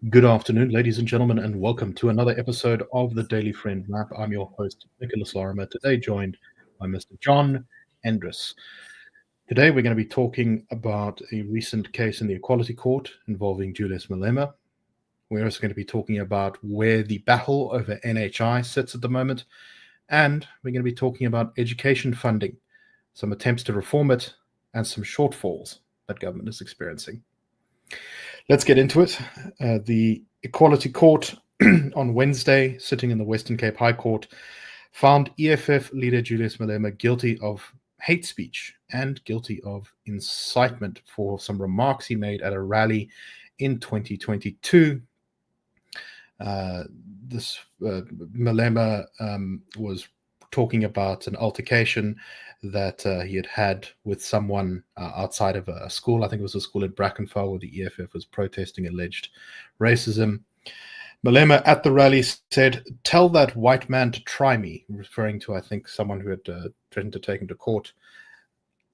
Good afternoon, ladies and gentlemen, and welcome to another episode of the Daily Friend Map. I'm your host, Nicholas Lorimer, today joined by Mr. John Endres. Today we're going to be talking about a recent case in the Equality Court involving Julius Malema. We're also going to be talking about where the battle over NHI sits at the moment, and we're going to be talking about education funding, some attempts to reform it, and some shortfalls that government is experiencing. Let's get into it. The Equality Court on Wednesday, sitting in the Western Cape High Court, found EFF leader Julius Malema guilty of hate speech and guilty of incitement for some remarks he made at a rally in 2022. Malema was talking about an altercation that he had with someone outside of a school. I think it was a school in Brackenfell where the EFF was protesting alleged racism. Malema at the rally said, "Tell that white man to try me," referring to, I think, someone who had threatened to take him to court.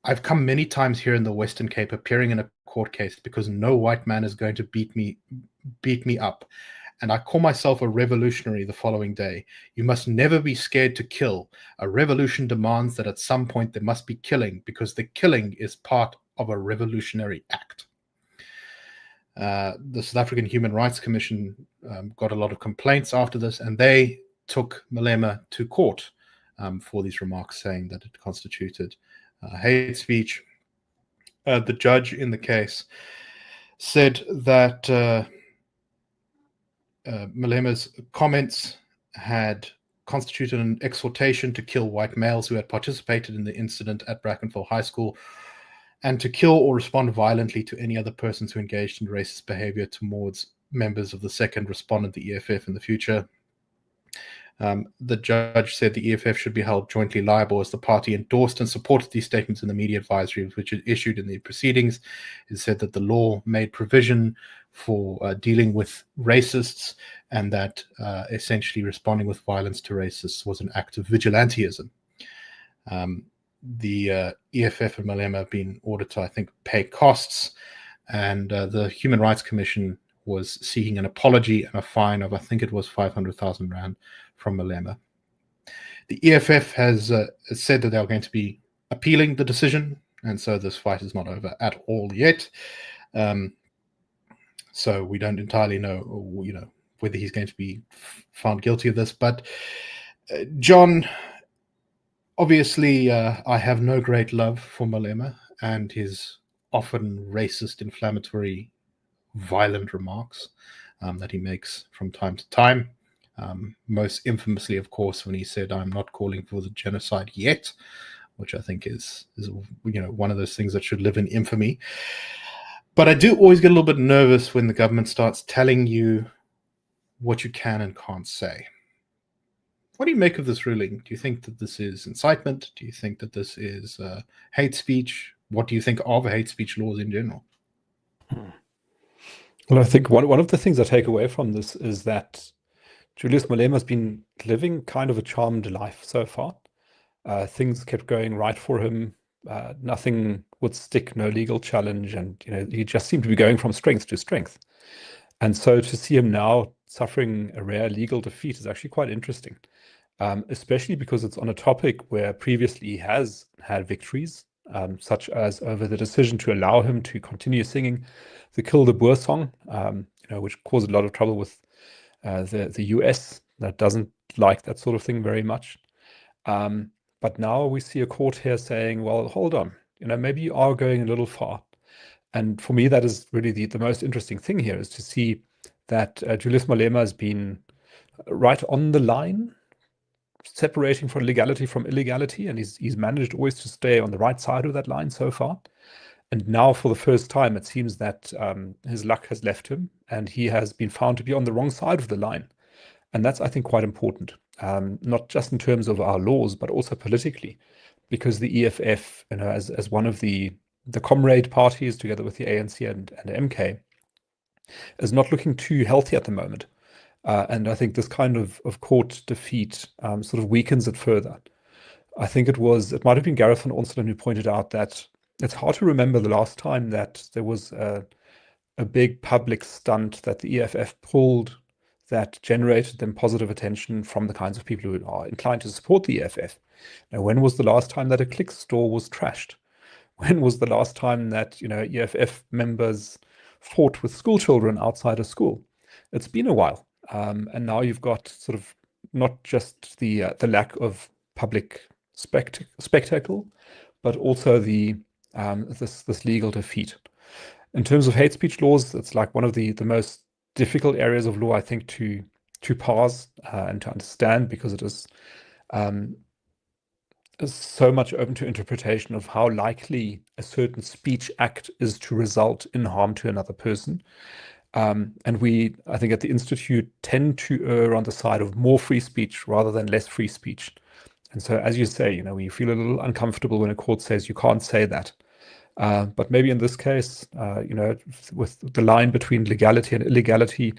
"I've come many times here in the Western Cape appearing in a court case because no white man is going to beat me up. And I call myself a revolutionary the following day. You must never be scared to kill. A revolution demands that at some point there must be killing because the killing is part of a revolutionary act." The South African Human Rights Commission got a lot of complaints after this, and they took Malema to court for these remarks, saying that it constituted hate speech. The judge in the case said that Malema's comments had constituted an exhortation to kill white males who had participated in the incident at Brackenfell High School and to kill or respond violently to any other persons who engaged in racist behavior towards members of the second respondent, the EFF, in the future. The judge said the EFF should be held jointly liable as the party endorsed and supported these statements in the media advisory which it issued in the proceedings. It said that the law made provision for dealing with racists and that essentially responding with violence to racists was an act of vigilantism. The EFF and Malema have been ordered to, I think, pay costs, and the Human Rights Commission was seeking an apology and a fine of, I think it was 500,000 Rand from Malema. The EFF has said that they are going to be appealing the decision, and so this fight is not over at all yet. So we don't entirely know, whether he's going to be found guilty of this. But John, obviously, I have no great love for Malema and his often racist, inflammatory, violent remarks that he makes from time to time. Most infamously, of course, when he said, "I'm not calling for the genocide yet," which I think is one of those things that should live in infamy. But I do always get a little bit nervous when the government starts telling you what you can and can't say. What do you make of this ruling? Do you think that this is incitement? Do you think that this is hate speech? What do you think of hate speech laws in general? Well, I think one of the things I take away from this is that Julius Malema has been living kind of a charmed life so far. Things kept going right for him. Nothing would stick, no legal challenge, and he just seemed to be going from strength to strength. And so to see him now suffering a rare legal defeat is actually quite interesting, especially because it's on a topic where previously he has had victories, such as over the decision to allow him to continue singing the Kill the Boer song, which caused a lot of trouble with the US that doesn't like that sort of thing very much. But now we see a court here saying, well, hold on, maybe you are going a little far. And for me, that is really the most interesting thing here, is to see that Julius Malema has been right on the line, separating from legality from illegality, and he's managed always to stay on the right side of that line so far. And now, for the first time, it seems that his luck has left him, and he has been found to be on the wrong side of the line. And that's, I think, quite important, not just in terms of our laws, but also politically, because the EFF, as one of the comrade parties, together with the ANC and MK, is not looking too healthy at the moment. And I think this kind of court defeat sort of weakens it further. I think it might have been Gareth van Onselen who pointed out that it's hard to remember the last time that there was a a big public stunt that the EFF pulled that generated them positive attention from the kinds of people who are inclined to support the EFF. Now, when was the last time that a Click store was trashed? When was the last time that, EFF members fought with school children outside of school? It's been a while. And now you've got sort of not just the lack of public spectacle, but also this legal defeat. In terms of hate speech laws, it's like one of the most difficult areas of law, I think, to parse and to understand, because it is so much open to interpretation of how likely a certain speech act is to result in harm to another person. And we, I think, at the Institute tend to err on the side of more free speech rather than less free speech. And so, as you say, we feel a little uncomfortable when a court says you can't say that. But maybe in this case, with the line between legality and illegality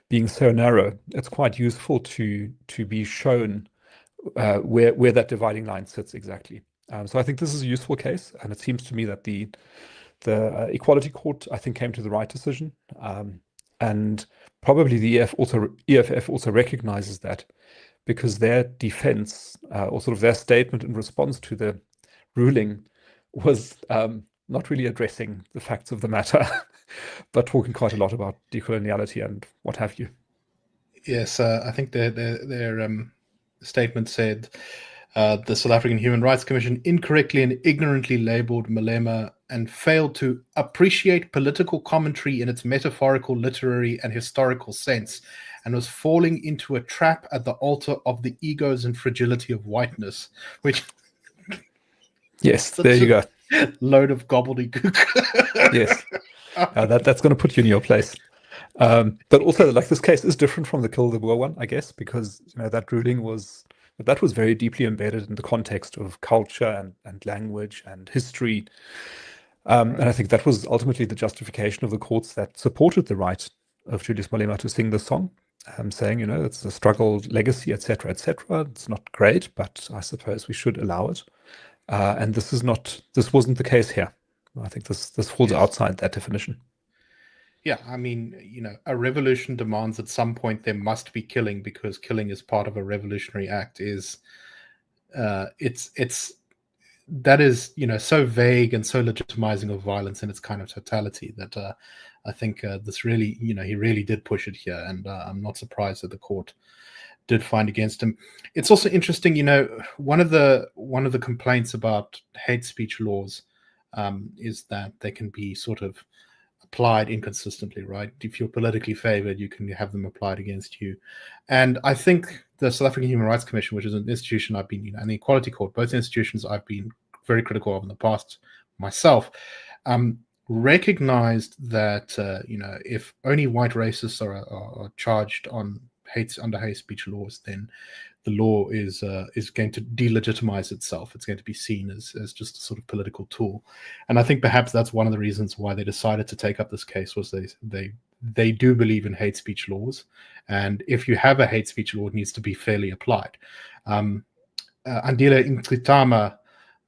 being so narrow, it's quite useful to be shown where that dividing line sits exactly. So I think this is a useful case, and it seems to me that the Equality Court, I think, came to the right decision, and probably the EFF also recognizes that, because their defense or sort of their statement in response to the ruling was not really addressing the facts of the matter, but talking quite a lot about decoloniality and what have you. Yes, I think their statement said the South African Human Rights Commission incorrectly and ignorantly labeled Malema and failed to appreciate political commentary in its metaphorical, literary, and historical sense, and was falling into a trap at the altar of the egos and fragility of whiteness, which yes, there you go. Load of gobbledygook. Yes, that's going to put you in your place. But also, like, this case is different from the Kill the Boer one, I guess, because that ruling was very deeply embedded in the context of culture and language and history. And I think that was ultimately the justification of the courts that supported the right of Julius Malema to sing the song, saying, it's a struggle legacy, etc., etc. It's not great, but I suppose we should allow it. And this wasn't the case here. I think this falls outside that definition. Yeah, I mean, a revolution demands at some point there must be killing, because killing is part of a revolutionary act. That is so vague and so legitimizing of violence in its kind of totality that I think this really, he really did push it here, and I'm not surprised that the court did find against him. It's also interesting, one of the complaints about hate speech laws is that they can be sort of applied inconsistently, right? If you're politically favored, you can have them applied against you. And I think the South African Human Rights Commission, which is an institution I've been, and the Equality Court, both institutions I've been very critical of in the past myself, recognized that if only white racists are charged on under hate speech laws, then the law is going to delegitimize itself. It's going to be seen as just a sort of political tool. And I think perhaps that's one of the reasons why they decided to take up this case, was they do believe in hate speech laws. And if you have a hate speech law, it needs to be fairly applied. Andile Intritama,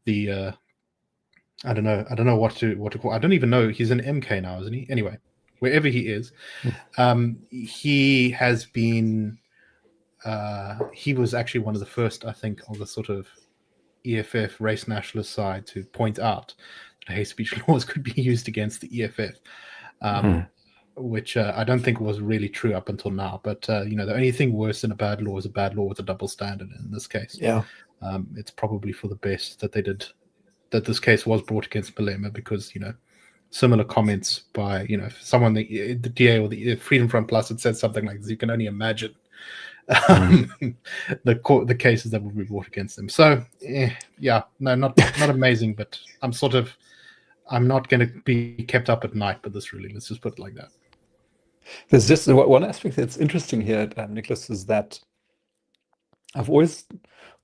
the I don't know what to call. I don't even know. He's an MK now, isn't he? Anyway, wherever he is, he has been. He was actually one of the first, I think, on the sort of EFF race nationalist side to point out that hate speech laws could be used against the EFF, which I don't think was really true up until now. But the only thing worse than a bad law is a bad law with a double standard. In this case, it's probably for the best that they did. That this case was brought against Malema, because similar comments by someone, the DA or the Freedom Front Plus had said something like this. You can only imagine the cases that would be brought against them. So not amazing, but I'm not going to be kept up at night by this ruling. Let's just put it like that. There's just one aspect that's interesting here, Nicholas, is that I've always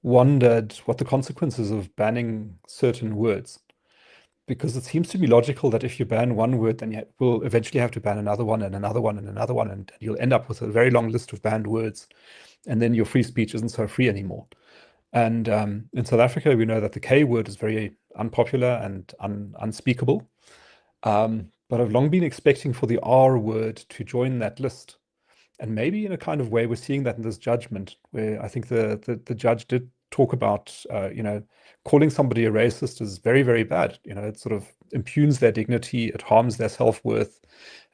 wondered what the consequences of banning certain words, because it seems to be logical that if you ban one word, then you will eventually have to ban another one and another one and another one, and you'll end up with a very long list of banned words, and then your free speech isn't so free anymore. And in South Africa, we know that the K word is very unpopular and unspeakable. But but I've long been expecting for the R word to join that list. And maybe in a kind of way, we're seeing that in this judgment, where I think the judge did talk about, calling somebody a racist is very, very bad. It sort of impugns their dignity, it harms their self-worth,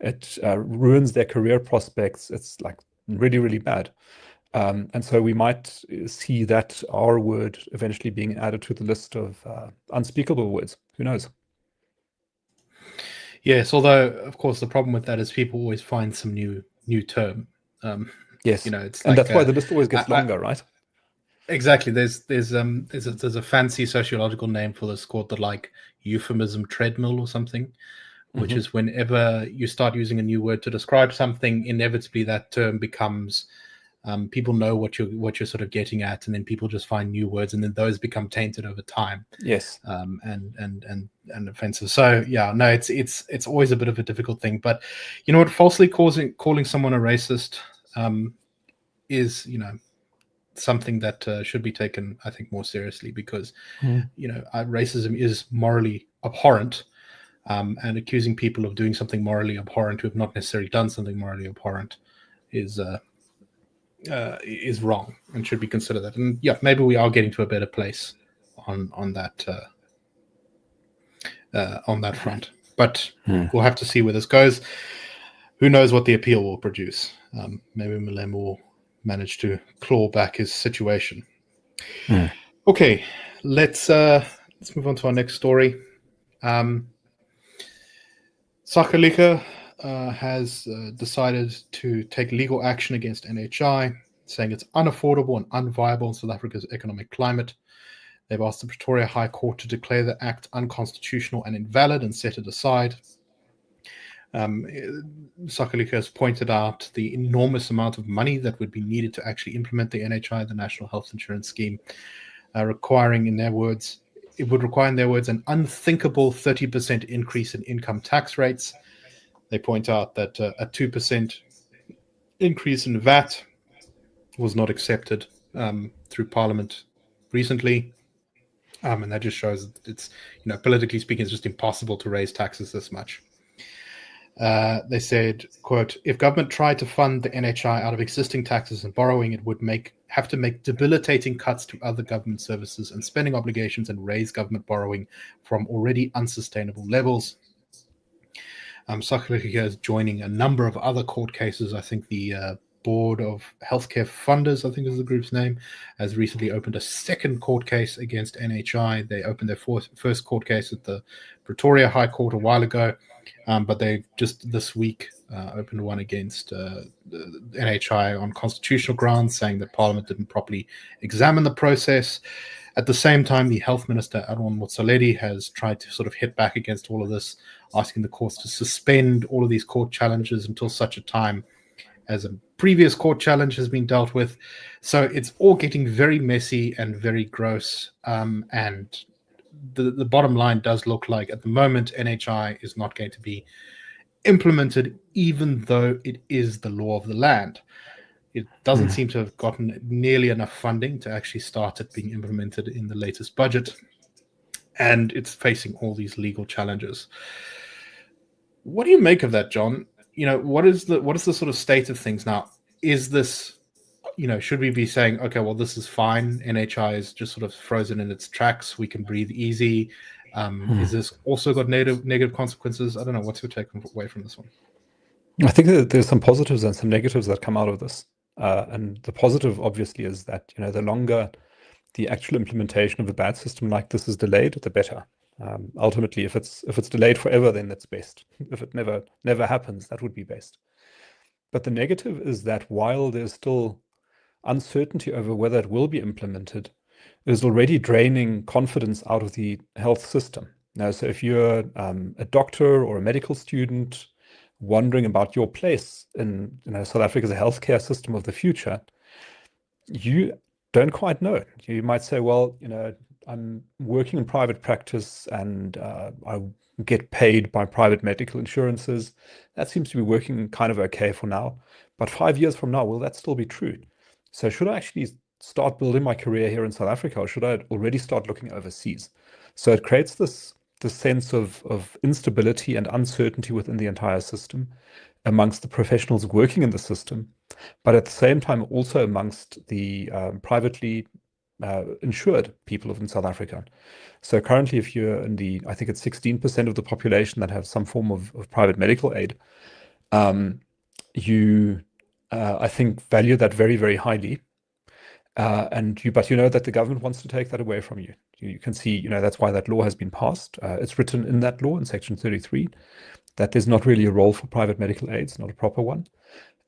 it ruins their career prospects. It's like really, really bad. And so we might see that R word eventually being added to the list of unspeakable words. Who knows? Yes, although of course the problem with that is people always find some new term. Yes. It's And like that's why the list always gets longer, right? exactly. There's a fancy sociological name for this called the like euphemism treadmill or something, which is whenever you start using a new word to describe something, inevitably that term becomes people know what you're sort of getting at, and then people just find new words, and then those become tainted over time. Yes. And offensive. So yeah, no, it's always a bit of a difficult thing. But you know what, falsely calling someone a racist is something that should be taken, I think, more seriously, because racism is morally abhorrent. And accusing people of doing something morally abhorrent who have not necessarily done something morally abhorrent is wrong and should be considered that. And yeah, maybe we are getting to a better place on that front. But we'll have to see where this goes. Who knows what the appeal will produce? Maybe Malema will manage to claw back his situation. Okay, let's move on to our next story. Sakalika has decided to take legal action against NHI, saying it's unaffordable and unviable in South Africa's economic climate. They've asked the Pretoria High Court to declare the act unconstitutional and invalid and set it aside. Sakalika has pointed out the enormous amount of money that would be needed to actually implement the NHI, the National Health Insurance Scheme, requiring, in their words, it would require, in their words, an unthinkable 30% increase in income tax rates. They point out that a 2% increase in VAT was not accepted through Parliament recently. And that just shows that it's, politically speaking, it's just impossible to raise taxes this much. They said, quote, if government tried to fund the NHI out of existing taxes and borrowing, it would have to make debilitating cuts to other government services and spending obligations and raise government borrowing from already unsustainable levels. Sakalika is joining a number of other court cases. I think the Board of Healthcare Funders, I think is the group's name, has recently opened a second court case against NHI. They opened their first court case at the Pretoria High Court a while ago, but they just this week opened one against the NHI on constitutional grounds, saying that Parliament didn't properly examine the process. At the same time, the Health Minister, Aaron Motsoaledi, has tried to sort of hit back against all of this, asking the courts to suspend all of these court challenges until such a time as a previous court challenge has been dealt with. So it's all getting very messy and very gross. And the bottom line does look like, at the moment, NHI is not going to be implemented, even though it is the law of the land. It doesn't seem to have gotten nearly enough funding to actually start it being implemented in the latest budget. And it's facing all these legal challenges. What do you make of that, John? What is the sort of state of things now? Is this, should we be saying, okay, well, this is fine, NHI is just sort of frozen in its tracks, we can breathe easy? Is this also got negative consequences? I don't know. What's your take away from this one? I think that there's some positives and some negatives that come out of this. And the positive, obviously, is that the longer the actual implementation of a bad system like this is delayed, the better. Ultimately, if it's delayed forever, then that's best. If it never happens, that would be best. But the negative is that while there's still uncertainty over whether it will be implemented, it is already draining confidence out of the health system. Now, so if you're a doctor or a medical student wondering about your place in South Africa's healthcare system of the future, you don't quite know. You might say, well, I'm working in private practice and I get paid by private medical insurances. That seems to be working kind of okay for now. But 5 years from now, will that still be true? So should I actually start building my career here in South Africa, or should I already start looking overseas? So it creates this the sense of instability and uncertainty within the entire system amongst the professionals working in the system, but at the same time also amongst the privately insured people in South Africa. So currently, if you're in I think it's 16% of the population that have some form of private medical aid, you, I think, value that very, very highly. But you know that the government wants to take that away from you. You can see, that's why that law has been passed. It's written in that law in Section 33 that there's not really a role for private medical aids, not a proper one,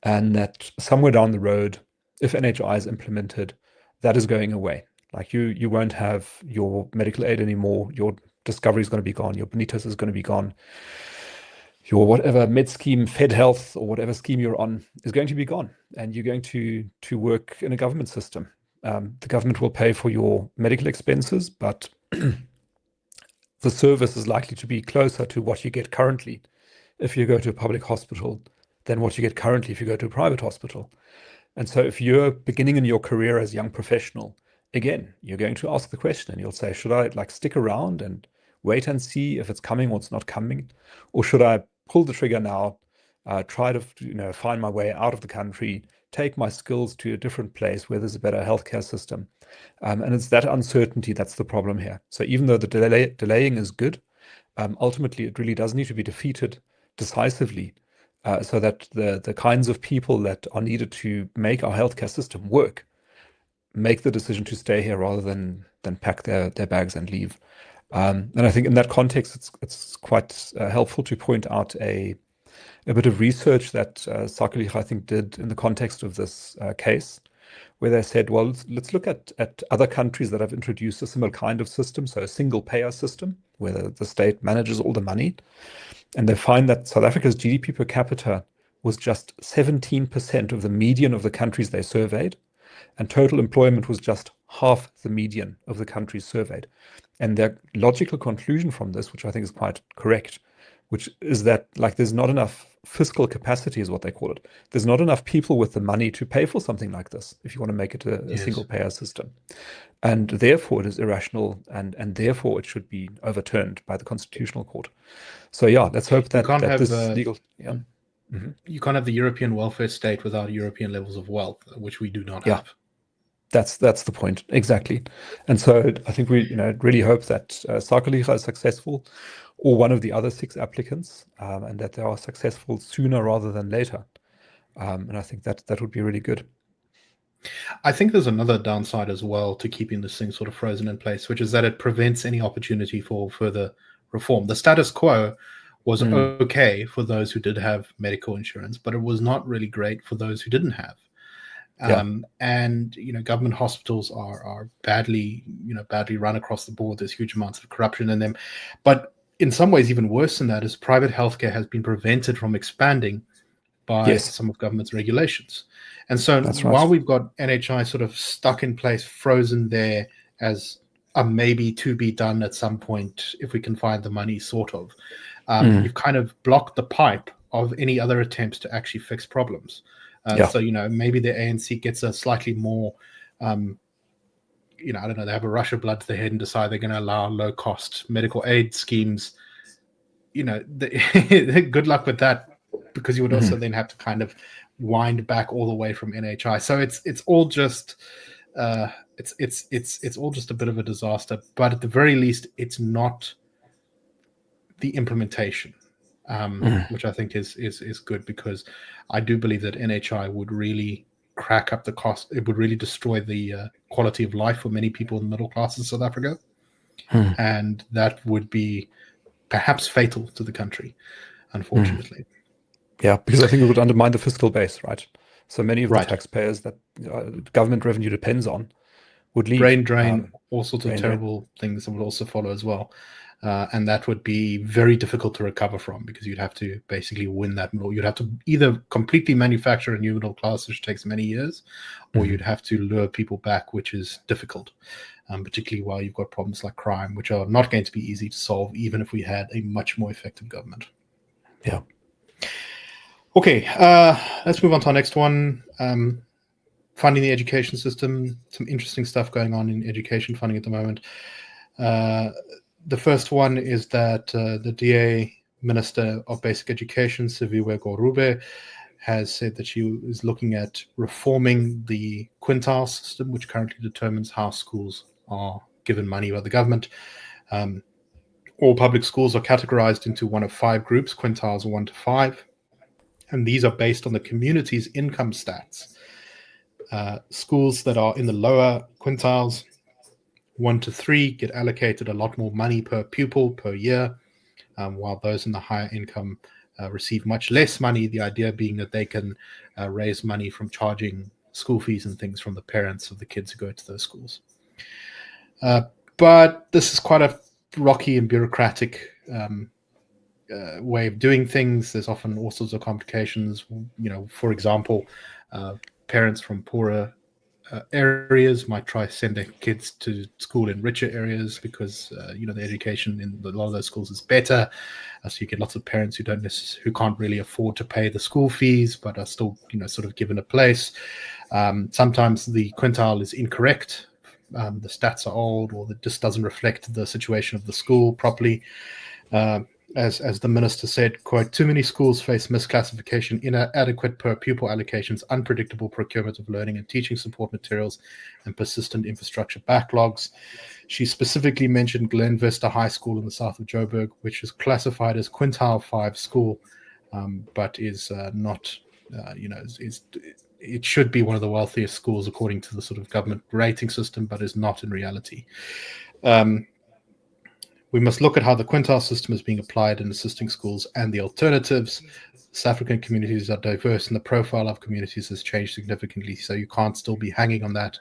and that somewhere down the road, if NHI is implemented, that is going away. Like you won't have your medical aid anymore. Your Discovery is going to be gone. Your Bonitas is going to be gone. Your whatever med scheme, Fed Health, or whatever scheme you're on is going to be gone, and you're going to work in a government system. The government will pay for your medical expenses, but the service is likely to be closer to what you get currently if you go to a public hospital than what you get currently if you go to a private hospital. And so if you're beginning in your career as a young professional, again, you're going to ask the question and you'll say, should I stick around and wait and see if it's coming or it's not coming? Or should I pull the trigger now, try to find my way out of the country, take my skills to a different place where there's a better healthcare system? And it's that uncertainty that's the problem here. So even though the delaying is good, ultimately it really does need to be defeated decisively, so that the kinds of people that are needed to make our healthcare system work make the decision to stay here rather than pack their bags and leave. And I think in that context, it's quite helpful to point out a bit of research that Sakelicha, I think, did in the context of this case, where they said, well, let's look at other countries that have introduced a similar kind of system, so a single payer system, where the state manages all the money. And they find that South Africa's GDP per capita was just 17% of the median of the countries they surveyed, and total employment was just half the median of the countries surveyed. And their logical conclusion from this, which I think is quite correct, which is that there's not enough fiscal capacity, is what they call it. There's not enough people with the money to pay for something like this if you want to make it a single payer system. And therefore it is irrational, and therefore it should be overturned by the Constitutional Court. So yeah, let's hope that this legal... Yeah. Mm-hmm. You can't have the European welfare state without European levels of wealth, which we do not have. That's the point, exactly. And so I think we really hope that Sakelicha is successful, or one of the other 6 applicants, and that they are successful sooner rather than later. And I think that would be really good. I think there's another downside as well to keeping this thing sort of frozen in place, which is that it prevents any opportunity for further reform. The status quo was okay for those who did have medical insurance, but it was not really great for those who didn't have. And government hospitals are badly run across the board. There's huge amounts of corruption in them. But in some ways, even worse than that, is private healthcare has been prevented from expanding by some of government's regulations. And so while we've got NHI sort of stuck in place, frozen there as a maybe to be done at some point if we can find the money, sort of, you've kind of blocked the pipe of any other attempts to actually fix problems. So, maybe the ANC gets a slightly more, I don't know, they have a rush of blood to their head and decide they're going to allow low-cost medical aid schemes. Good luck with that, because you would also then have to kind of wind back all the way from NHI. So it's all just it's all just a bit of a disaster. But at the very least, it's not the implementation. Which I think is good, because I do believe that NHI would really crack up the cost. It would really destroy the quality of life for many people in the middle class in South Africa. And that would be perhaps fatal to the country, unfortunately. Yeah, because I think it would undermine the fiscal base, right? So many of the taxpayers that government revenue depends on would leave. Brain drain, all sorts of terrible things that would also follow as well. And that would be very difficult to recover from, because you'd have to basically win that middle. You'd have to either completely manufacture a new middle class, which takes many years, or you'd have to lure people back, which is difficult, particularly while you've got problems like crime, which are not going to be easy to solve, even if we had a much more effective government. Yeah. Okay, let's move on to our next one. Funding the education system. Some interesting stuff going on in education funding at the moment. The first one is that the DA Minister of Basic Education, Siviwe Gorube, has said that she is looking at reforming the quintile system, which currently determines how schools are given money by the government. All public schools are categorized into one of 5 groups, quintiles 1 to 5, and these are based on the community's income stats. Schools that are in the lower quintiles, 1 to 3, get allocated a lot more money per pupil per year, while those in the higher income receive much less money, the idea being that they can raise money from charging school fees and things from the parents of the kids who go to those schools. But this is quite a rocky and bureaucratic way of doing things. There's often all sorts of complications. For example, parents from poorer areas might try to send their kids to school in richer areas because the education in a lot of those schools is better. So you get lots of parents who can't really afford to pay the school fees, but are still sort of given a place. Sometimes the quintile is incorrect. The stats are old, or it just doesn't reflect the situation of the school properly. As the minister said, quote, "Too many schools face misclassification, inadequate per pupil allocations, unpredictable procurement of learning and teaching support materials, and persistent infrastructure backlogs." She specifically mentioned Glen Vista High School in the south of Joburg, which is classified as quintile 5 school, but is not, it should be one of the wealthiest schools according to the sort of government rating system, but is not in reality. We must look at how the quintile system is being applied in assisting schools and the alternatives. South African communities are diverse, and the profile of communities has changed significantly, so you can't still be hanging on that.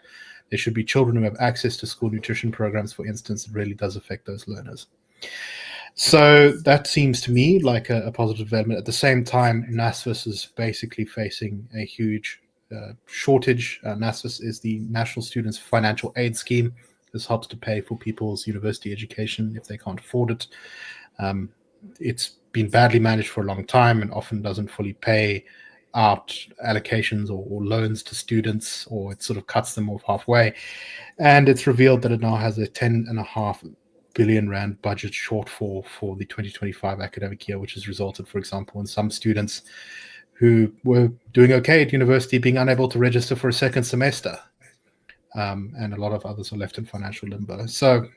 There should be children who have access to school nutrition programs, for instance. It really does affect those learners. So that seems to me like a positive development. At the same time, NSFAS is basically facing a huge shortage. NSFAS is the National Students Financial Aid Scheme. This helps to pay for people's university education if they can't afford it. It's been badly managed for a long time and often doesn't fully pay out allocations or loans to students, or it sort of cuts them off halfway. And it's revealed that it now has a 10.5 billion rand budget shortfall for the 2025 academic year, which has resulted, for example, in some students who were doing okay at university being unable to register for a second semester. And a lot of others are left in financial limbo. So,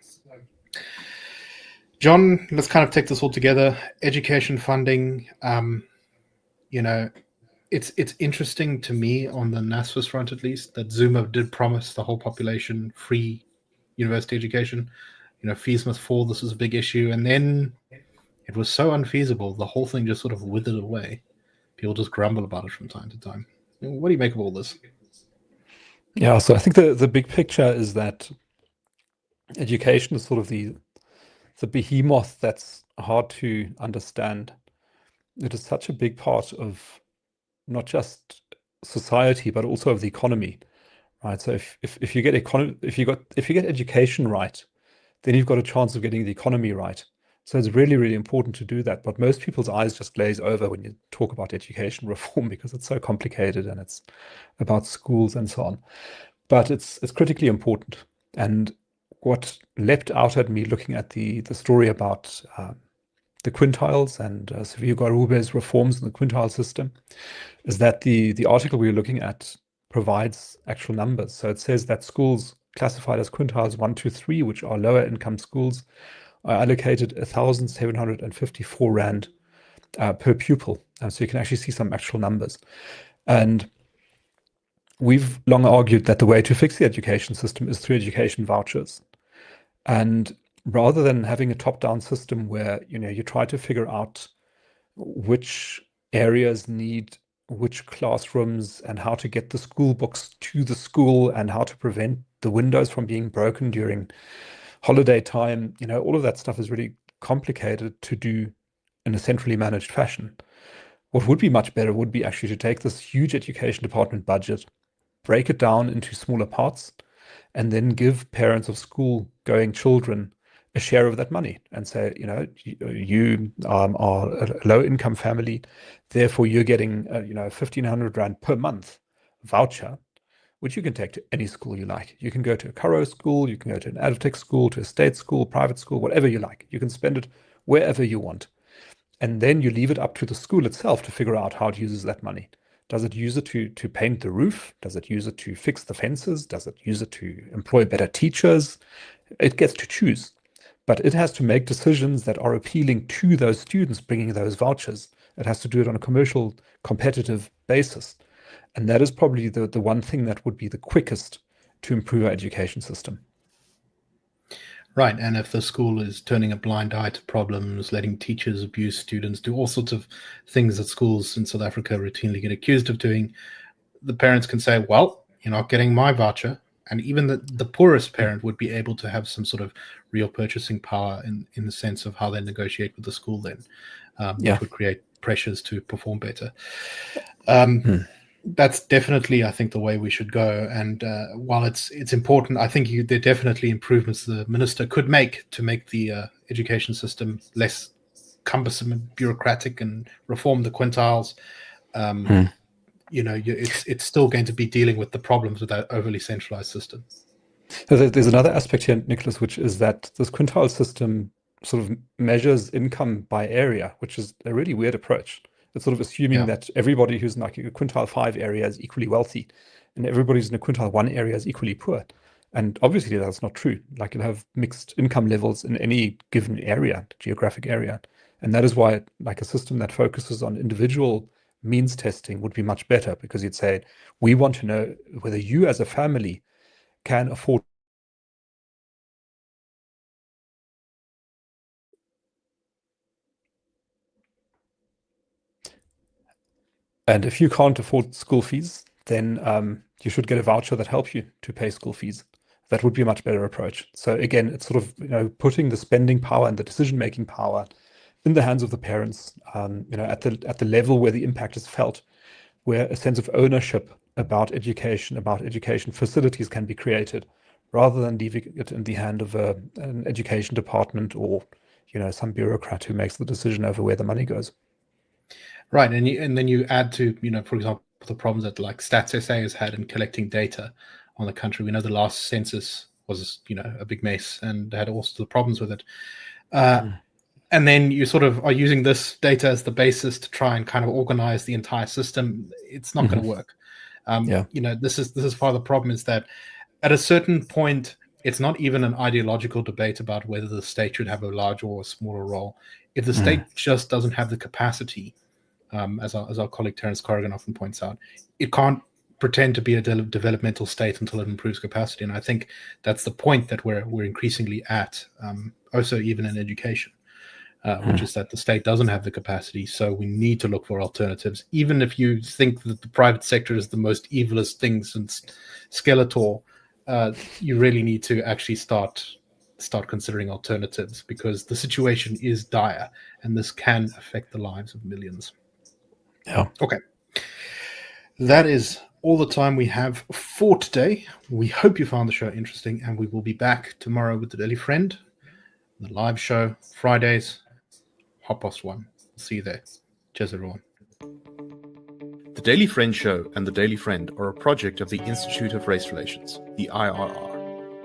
John, let's kind of take this all together. Education funding, it's interesting to me on the NSFAS front, at least, that Zuma did promise the whole population free university education. Fees must fall. This was a big issue. And then it was so unfeasible. The whole thing just sort of withered away. People just grumble about it from time to time. What do you make of all this? Yeah, so I think the big picture is that education is sort of the behemoth that's hard to understand. It is such a big part of not just society, but also of the economy, right? So if you get education right, then you've got a chance of getting the economy right. So it's really, really important to do that. But most people's eyes just glaze over when you talk about education reform because it's so complicated and it's about schools and so on. But it's critically important. And what leapt out at me looking at the story about the quintiles and Siviwe Garube's reforms in the quintile system is that the article we were looking at provides actual numbers. So it says that schools classified as quintiles 1 to 3, which are lower income schools, are allocated 1,754 rand per pupil. So you can actually see some actual numbers. And we've long argued that the way to fix the education system is through education vouchers. And rather than having a top-down system where you try to figure out which areas need which classrooms and how to get the school books to the school and how to prevent the windows from being broken during holiday time, all of that stuff is really complicated to do in a centrally managed fashion. What would be much better would be actually to take this huge education department budget, break it down into smaller parts, and then give parents of school-going children a share of that money and say, you are a low-income family, therefore you're getting, 1,500 rand per month voucher, which you can take to any school you like. You can go to a Karo school, you can go to an Advtech school, to a state school, private school, whatever you like. You can spend it wherever you want. And then you leave it up to the school itself to figure out how it uses that money. Does it use it to paint the roof? Does it use it to fix the fences? Does it use it to employ better teachers? It gets to choose. But it has to make decisions that are appealing to those students bringing those vouchers. It has to do it on a commercial, competitive basis. And that is probably the one thing that would be the quickest to improve our education system. Right, and if the school is turning a blind eye to problems, letting teachers abuse students, do all sorts of things that schools in South Africa routinely get accused of doing, the parents can say, well, you're not getting my voucher. And even the poorest parent would be able to have some sort of real purchasing power in the sense of how they negotiate with the school then, which would create pressures to perform better. That's definitely, I think, the way we should go. And while it's important, I think there are definitely improvements the minister could make to make the education system less cumbersome and bureaucratic and reform the quintiles. It's still going to be dealing with the problems with that overly centralized system. There's another aspect here, Nicholas, which is that this quintile system sort of measures income by area, which is a really weird approach. It's sort of assuming that everybody who's in like a quintile 5 area is equally wealthy, and everybody who's in a quintile 1 area is equally poor. And obviously that's not true. Like, you'll have mixed income levels in any given area, geographic area. And that is why like a system that focuses on individual means testing would be much better, because you'd say, we want to know whether you as a family can afford. And if you can't afford school fees, then you should get a voucher that helps you to pay school fees. That would be a much better approach. So again, it's sort of putting the spending power and the decision-making power in the hands of the parents. At the level where the impact is felt, where a sense of ownership about education facilities can be created, rather than leaving it in the hand of an education department or some bureaucrat who makes the decision over where the money goes. Right, and then you add to, for example, the problems that like Stats SA has had in collecting data on the country. We know the last census was, a big mess and had all sorts of problems with it. And then you sort of are using this data as the basis to try and kind of organize the entire system. It's not going to work. This is part of the problem, is that at a certain point, it's not even an ideological debate about whether the state should have a larger or a smaller role. If the state just doesn't have the capacity, as our colleague Terence Corrigan often points out, it can't pretend to be a developmental state until it improves capacity. And I think that's the point that we're increasingly at, also even in education, which is that the state doesn't have the capacity. So we need to look for alternatives. Even if you think that the private sector is the most evilest thing since Skeletor, you really need to actually start considering alternatives, because the situation is dire and this can affect the lives of millions. Yeah. Okay. That is all the time we have for today. We hope you found the show interesting, and we will be back tomorrow with the Daily Friend, the live show, Fridays, 1:30. See you there. Cheers, everyone. The Daily Friend Show and the Daily Friend are a project of the Institute of Race Relations, the IRR.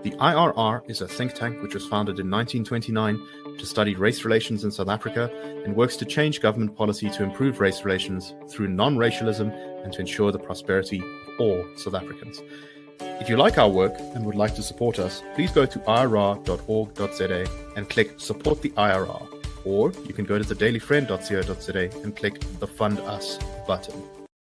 The IRR is a think tank which was founded in 1929 to study race relations in South Africa and works to change government policy to improve race relations through non-racialism and to ensure the prosperity of all South Africans. If you like our work and would like to support us, please go to irr.org.za and click Support the IRR. Or you can go to thedailyfriend.co.za and click the Fund Us button.